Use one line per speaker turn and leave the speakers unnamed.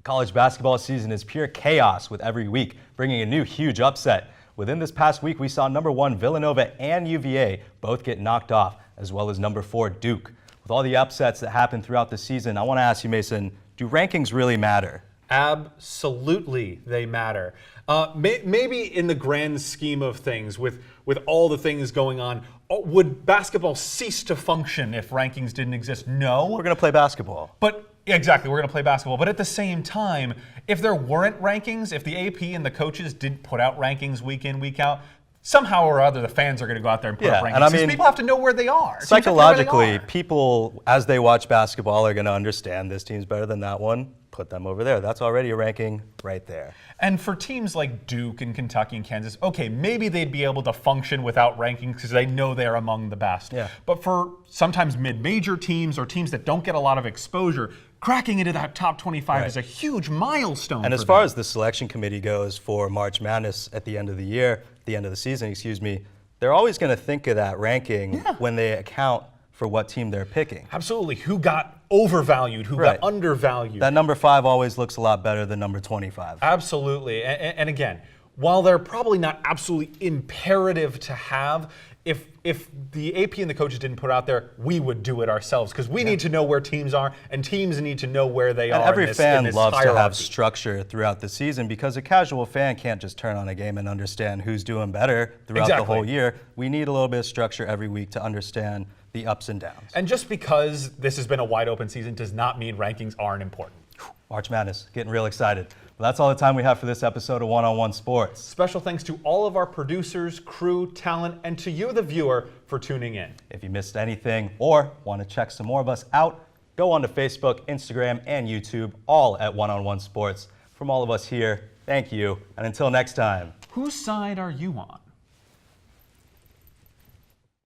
College basketball season is pure chaos with every week bringing a new huge upset. Within this past week, we saw number 1 Villanova and UVA both get knocked off, as well as number 4 Duke. With all the upsets that happened throughout the season, I want to ask you, Mason, do rankings really matter?
Absolutely, they matter. Maybe in the grand scheme of things, with all the things going on, would basketball cease to function if rankings didn't exist? No.
We're going to play basketball.
But exactly, we're going to play basketball. But at the same time, if there weren't rankings, if the AP and the coaches didn't put out rankings week in, week out, somehow or other, the fans are going to go out there and put up rankings.
And I mean,
people have to know where they are.
Psychologically, people, as they watch basketball, are going to understand this team's better than that one. Put them over there. That's already a ranking right there.
And for teams like Duke and Kentucky and Kansas, okay, maybe they'd be able to function without rankings because they know they're among the best.
Yeah.
But for sometimes mid-major teams or teams that don't get a lot of exposure, cracking into that top 25 is a huge milestone.
And as far as the selection committee goes for March Madness at the end of the year, the end of the season, they're always going to think of that ranking when they account for what team they're picking.
Absolutely. Who got overvalued, who got undervalued.
That number 5 always looks a lot better than number 25.
Absolutely. And again, while they're probably not absolutely imperative to have, if the AP and the coaches didn't put it out there, we would do it ourselves because we need to know where teams are and teams need to know where they are.
Every fan loves
hierarchy.
to have structure throughout the season because a casual fan can't just turn on a game and understand who's doing better throughout the whole year. We need a little bit of structure every week to understand the ups and downs.
And just because this has been a wide open season does not mean rankings aren't important.
March Madness, getting real excited. Well, that's all the time we have for this episode of One-on-One Sports.
Special thanks to all of our producers, crew, talent, and to you, the viewer, for tuning in.
If you missed anything or want to check some more of us out, go on to Facebook, Instagram, and YouTube, all at One-on-One Sports. From all of us here, thank you, and until next time.
Whose side are you on?